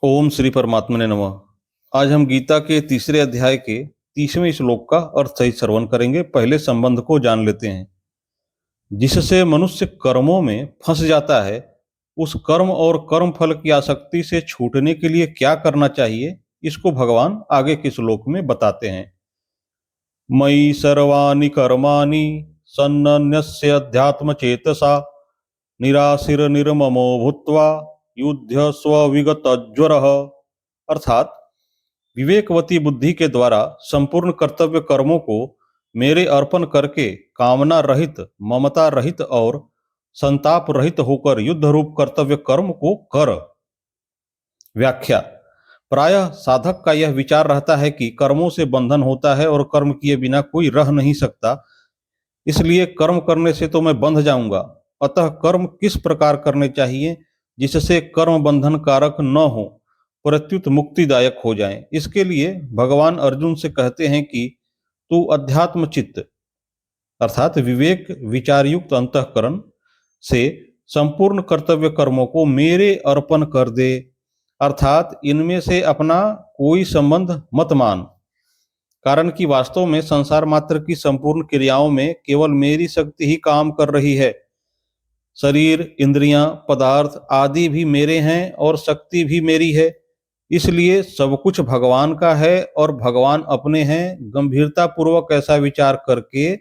ओम श्री परमात्मने नमः। आज हम गीता के तीसरे अध्याय के 30वें श्लोक का अर्थ सहित श्रवण करेंगे। पहले संबंध को जान लेते हैं। जिससे मनुष्य कर्मों में फंस जाता है, उस कर्म और कर्म फल की आसक्ति से छूटने के लिए क्या करना चाहिए, इसको भगवान आगे के श्लोक में बताते हैं। मयि सर्वाणि कर्माणि सन्नन्यस्य अध्यात्म चेतसा निराशिर निर्ममो भूत्वा युद्ध स्वविगतज्वरः। अर्थात विवेकवती बुद्धि के द्वारा संपूर्ण कर्तव्य कर्मों को मेरे अर्पण करके कामना रहित, ममता रहित और संताप रहित होकर युद्ध रूप कर्तव्य कर्म को कर। व्याख्या। प्रायः साधक का यह विचार रहता है कि कर्मों से बंधन होता है और कर्म किए बिना कोई रह नहीं सकता, इसलिए कर्म करने से तो मैं बंध जाऊंगा। अतः कर्म किस प्रकार करने चाहिए जिससे कर्म बंधन कारक न हो, प्रत्युत मुक्तिदायक हो जाएं। इसके लिए भगवान अर्जुन से कहते हैं कि तू अध्यात्म चित्त अर्थात विवेक विचार युक्त अंतःकरण से संपूर्ण कर्तव्य कर्मों को मेरे अर्पण कर दे, अर्थात इनमें से अपना कोई संबंध मत मान। कारण कि वास्तव में संसार मात्र की संपूर्ण क्रियाओं में केवल मेरी शक्ति ही काम कर रही है। शरीर, इंद्रियां, पदार्थ आदि भी मेरे हैं और शक्ति भी मेरी है। इसलिए सब कुछ भगवान का है और भगवान अपने हैं। गंभीरता पूर्वक ऐसा विचार करके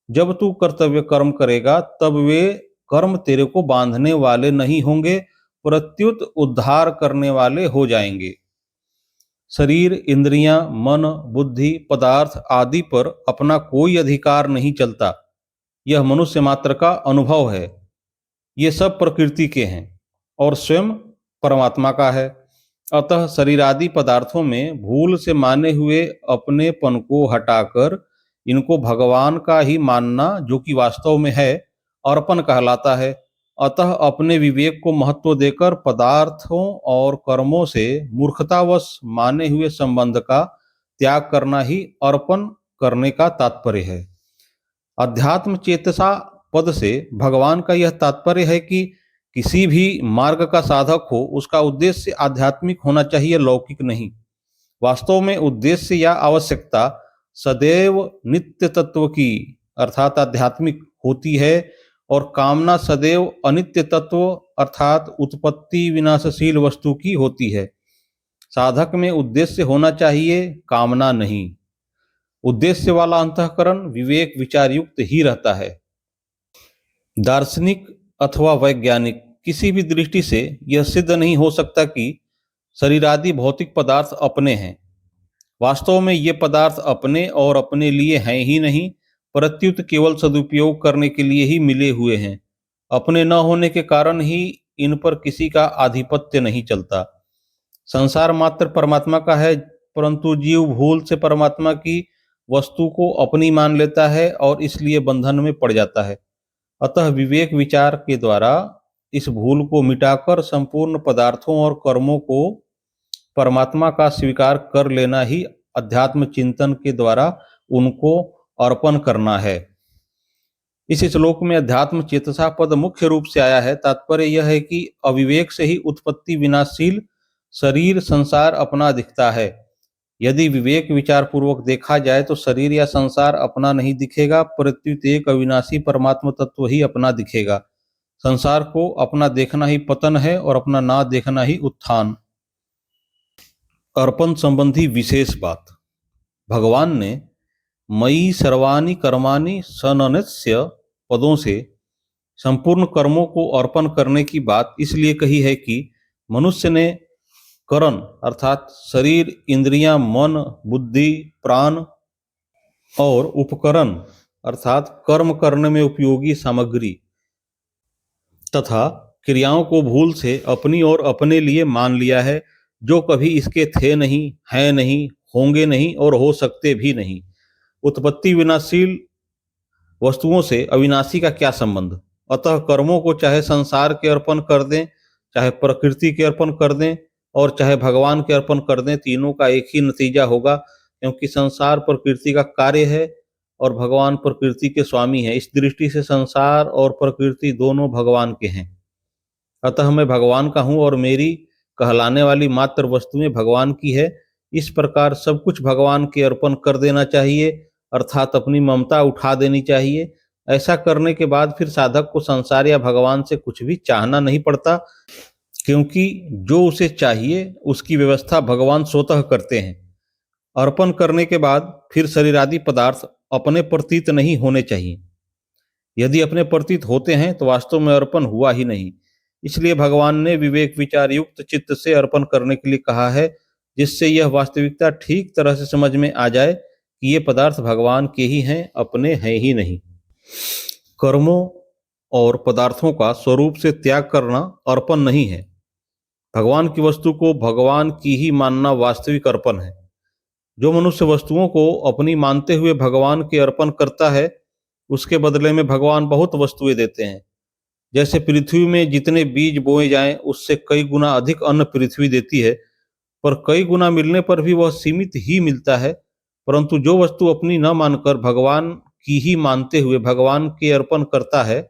जब तू कर्तव्य कर्म करेगा तब वे कर्म तेरे को बांधने वाले नहीं होंगे, प्रत्युत उद्धार करने वाले हो जाएंगे। शरीर, इंद्रियां, मन, बुद्धि, पदार्थ आदि पर अपना कोई अधिकार नहीं चलता। यह मनुष्य मात्र का अनुभव है। ये सब प्रकृति के हैं और स्वयं परमात्मा का है। अतः शरीर आदि पदार्थों में भूल से माने हुए अपनेपन को हटाकर इनको भगवान का ही मानना, जो कि वास्तव में है, अर्पण कहलाता है। अतः अपने विवेक को महत्व देकर पदार्थों और कर्मों से मूर्खतावश माने हुए संबंध का त्याग करना ही अर्पण करने का तात्पर्य है। अध्यात्म चेतसा पद से भगवान का यह तात्पर्य है कि किसी भी मार्ग का साधक हो, उसका उद्देश्य आध्यात्मिक होना चाहिए, लौकिक नहीं। वास्तव में उद्देश्य या आवश्यकता सदैव नित्य तत्व की अर्थात आध्यात्मिक होती है और कामना सदैव अनित्य तत्व अर्थात उत्पत्ति विनाशशील वस्तु की होती है। साधक में उद्देश्य होना चाहिए, कामना नहीं। उद्देश्य वाला अंतःकरण विवेक विचार युक्त ही रहता है। दार्शनिक अथवा वैज्ञानिक किसी भी दृष्टि से यह सिद्ध नहीं हो सकता कि शरीर आदि भौतिक पदार्थ अपने हैं। वास्तव में ये पदार्थ अपने और अपने लिए हैं ही नहीं, प्रत्युत केवल सदुपयोग करने के लिए ही मिले हुए हैं। अपने न होने के कारण ही इन पर किसी का आधिपत्य नहीं चलता। संसार मात्र परमात्मा का है, परंतु जीव भूल से परमात्मा की वस्तु को अपनी मान लेता है और इसलिए बंधन में पड़ जाता है। अतः विवेक विचार के द्वारा इस भूल को मिटाकर संपूर्ण पदार्थों और कर्मों को परमात्मा का स्वीकार कर लेना ही अध्यात्म चिंतन के द्वारा उनको अर्पण करना है। इस श्लोक में अध्यात्म चेतसा पद मुख्य रूप से आया है। तात्पर्य यह है कि अविवेक से ही उत्पत्ति विनाशशील शरीर संसार अपना दिखता है। यदि विवेक विचार पूर्वक देखा जाए तो शरीर या संसार अपना नहीं दिखेगा, प्रत्युत एक अविनाशी परमात्मा तत्व ही अपना दिखेगा। संसार को अपना देखना ही पतन है और अपना ना देखना ही उत्थान। अर्पण संबंधी विशेष बात। भगवान ने मयि सर्वाणि कर्माणि सन्न्यस्य पदों से संपूर्ण कर्मों को अर्पण करने की बात इसलिए कही है कि मनुष्य ने करण अर्थात शरीर, इंद्रियां, मन, बुद्धि, प्राण और उपकरण अर्थात कर्म करने में उपयोगी सामग्री तथा क्रियाओं को भूल से अपनी और अपने लिए मान लिया है, जो कभी इसके थे नहीं, हैं नहीं, होंगे नहीं और हो सकते भी नहीं। उत्पत्ति विनाशील वस्तुओं से अविनाशी का क्या संबंध। अतः कर्मों को चाहे संसार के अर्पण कर दें, चाहे प्रकृति के अर्पण कर दें और चाहे भगवान के अर्पण कर दें, तीनों का एक ही नतीजा होगा, क्योंकि संसार प्रकृति का कार्य है और भगवान प्रकृति के स्वामी है। इस दृष्टि से संसार और प्रकृति दोनों भगवान के हैं। अतः मैं भगवान का हूँ और मेरी कहलाने वाली मात्र वस्तुएं भगवान की है। इस प्रकार सब कुछ भगवान के अर्पण कर देना चाहिए, अर्थात अपनी ममता उठा देनी चाहिए। ऐसा करने के बाद फिर साधक को संसार या भगवान से कुछ भी चाहना नहीं पड़ता, क्योंकि जो उसे चाहिए उसकी व्यवस्था भगवान स्वतः करते हैं। अर्पण करने के बाद फिर शरीर आदि पदार्थ अपने प्रतीत नहीं होने चाहिए। यदि अपने प्रतीत होते हैं तो वास्तव में अर्पण हुआ ही नहीं। इसलिए भगवान ने विवेक विचार युक्त चित्त से अर्पण करने के लिए कहा है, जिससे यह वास्तविकता ठीक तरह से समझ में आ जाए कि ये पदार्थ भगवान के ही हैं, अपने हैं ही नहीं। कर्मों और पदार्थों का स्वरूप से त्याग करना अर्पण नहीं है। भगवान की वस्तु को भगवान की ही मानना वास्तविक अर्पण है। जो मनुष्य वस्तुओं को अपनी मानते हुए भगवान के अर्पण करता है, उसके बदले में भगवान बहुत वस्तुएं देते हैं। जैसे पृथ्वी में जितने बीज बोए जाएं, उससे कई गुना अधिक अन्न पृथ्वी देती है, पर कई गुना मिलने पर भी वह सीमित ही मिलता है। परंतु जो वस्तु अपनी न मानकर भगवान की ही मानते हुए भगवान के अर्पण करता है,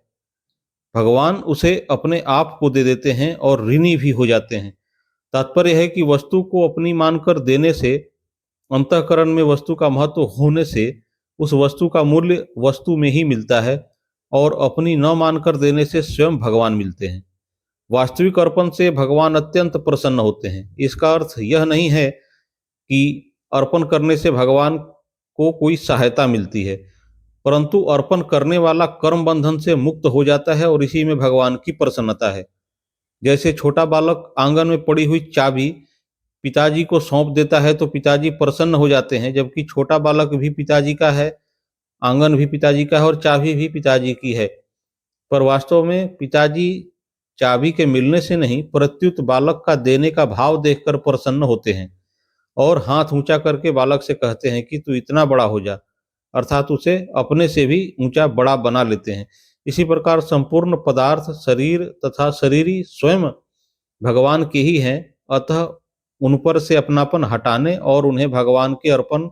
भगवान उसे अपने आप को दे देते हैं और ऋणी भी हो जाते हैं। तात्पर्य है कि वस्तु को अपनी मानकर देने से, अंतःकरण में वस्तु का महत्व होने से, उस वस्तु का मूल्य वस्तु में ही मिलता है, और अपनी न मानकर देने से स्वयं भगवान मिलते हैं। वास्तविक अर्पण से भगवान अत्यंत प्रसन्न होते हैं। इसका अर्थ यह नहीं है कि अर्पण करने से भगवान को कोई सहायता मिलती है, परंतु अर्पण करने वाला कर्म बंधन से मुक्त हो जाता है और इसी में भगवान की प्रसन्नता है। जैसे छोटा बालक आंगन में पड़ी हुई चाबी पिताजी को सौंप देता है तो पिताजी प्रसन्न हो जाते हैं, जबकि छोटा बालक भी पिताजी का है, आंगन भी पिताजी का है और चाबी भी पिताजी की है। पर वास्तव में पिताजी चाबी के मिलने से नहीं, प्रत्युत बालक का देने का भाव देखकर प्रसन्न होते हैं और हाथ ऊंचा करके बालक से कहते हैं कि तू इतना बड़ा हो जा, अर्थात उसे अपने से भी ऊंचा बड़ा बना लेते हैं। इसी प्रकार संपूर्ण पदार्थ, शरीर तथा शरीरी स्वयं भगवान के ही हैं, अतः उन पर से अपनापन हटाने और उन्हें भगवान के अर्पण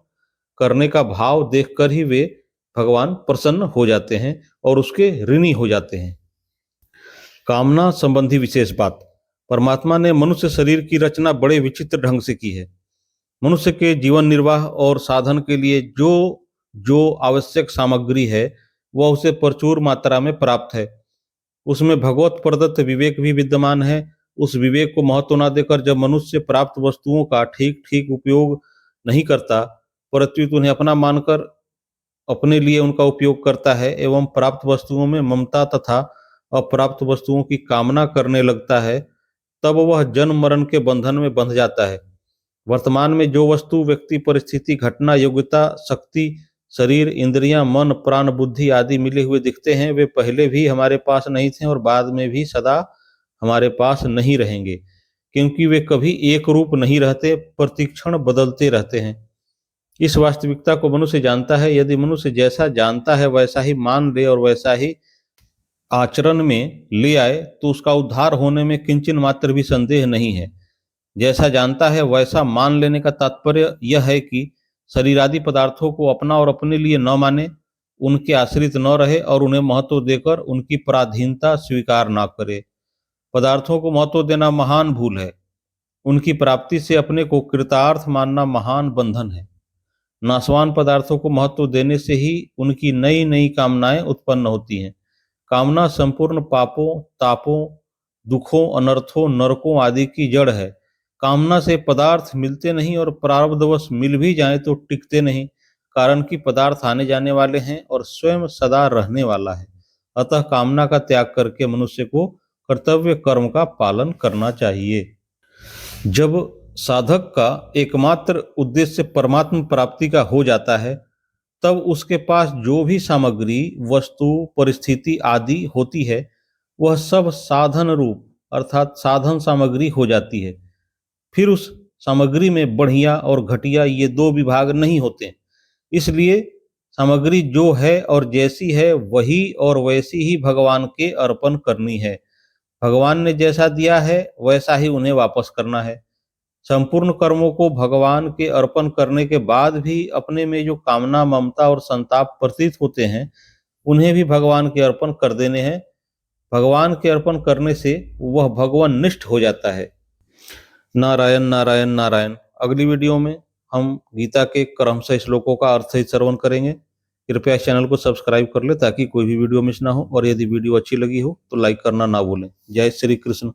करने का भाव देखकर ही वे भगवान प्रसन्न हो जाते हैं और उसके ऋणी हो जाते हैं। कामना संबंधी विशेष बात। परमात्मा ने मनुष्य शरीर की रचना बड़े विचित्र ढंग से की है। मनुष्य के जीवन निर्वाह और साधन के लिए जो जो आवश्यक सामग्री है, वह उसे प्रचुर मात्रा में प्राप्त है। उसमें भगवत प्रदत्त विवेक भी विद्यमान है। उस विवेक को महत्व न देकर जब मनुष्य प्राप्त वस्तुओं का ठीक ठीक उपयोग नहीं करता, प्रत्युत उन्हें अपना मानकर अपने लिए उनका उपयोग करता है एवं प्राप्त वस्तुओं में ममता तथा अप्राप्त वस्तुओं की कामना करने लगता है, तब वह जन्म मरण के बंधन में बंध जाता है। वर्तमान में जो वस्तु, व्यक्ति, परिस्थिति, घटना, योग्यता, शक्ति, शरीर, इंद्रियां, मन, प्राण, बुद्धि आदि मिले हुए दिखते हैं, वे पहले भी हमारे पास नहीं थे और बाद में भी सदा हमारे पास नहीं रहेंगे, क्योंकि वे कभी एक रूप नहीं रहते, प्रतिक्षण बदलते रहते हैं। इस वास्तविकता को मनुष्य जानता है। यदि मनुष्य जैसा जानता है वैसा ही मान ले और वैसा ही आचरण में ले आए, तो उसका उद्धार होने में किंचन मात्र भी संदेह नहीं है। जैसा जानता है वैसा मान लेने का तात्पर्य यह है कि शरीर आदि पदार्थों को अपना और अपने लिए न माने, उनके आश्रित न रहे और उन्हें महत्व देकर उनकी पराधीनता स्वीकार न करे। पदार्थों को महत्व देना महान भूल है। उनकी प्राप्ति से अपने को कृतार्थ मानना महान बंधन है। नाशवान पदार्थों को महत्व देने से ही उनकी नई नई कामनाएं उत्पन्न होती हैं। कामना संपूर्ण पापों, तापों, दुखों, अनर्थों, नरकों आदि की जड़ है। कामना से पदार्थ मिलते नहीं और प्रारब्धवश मिल भी जाएं तो टिकते नहीं, कारण कि पदार्थ आने जाने वाले हैं और स्वयं सदा रहने वाला है। अतः कामना का त्याग करके मनुष्य को कर्तव्य कर्म का पालन करना चाहिए। जब साधक का एकमात्र उद्देश्य परमात्म प्राप्ति का हो जाता है, तब उसके पास जो भी सामग्री, वस्तु, परिस्थिति आदि होती है, वह सब साधन रूप अर्थात साधन सामग्री हो जाती है। फिर उस सामग्री में बढ़िया और घटिया ये दो विभाग नहीं होते। इसलिए सामग्री जो है और जैसी है वही और वैसी ही भगवान के अर्पण करनी है। भगवान ने जैसा दिया है वैसा ही उन्हें वापस करना है। संपूर्ण कर्मों को भगवान के अर्पण करने के बाद भी अपने में जो कामना, ममता और संताप प्रतीत होते हैं, उन्हें भी भगवान के अर्पण कर देने हैं। भगवान के अर्पण करने से वह भगवान निष्ठ हो जाता है। नारायण नारायण नारायण। अगली वीडियो में हम गीता के क्रमशः श्लोकों का अर्थ सहित श्रवण करेंगे। कृपया इस चैनल को सब्सक्राइब कर ले ताकि कोई भी वीडियो मिस ना हो, और यदि वीडियो अच्छी लगी हो तो लाइक करना ना भूलें। जय श्री कृष्ण।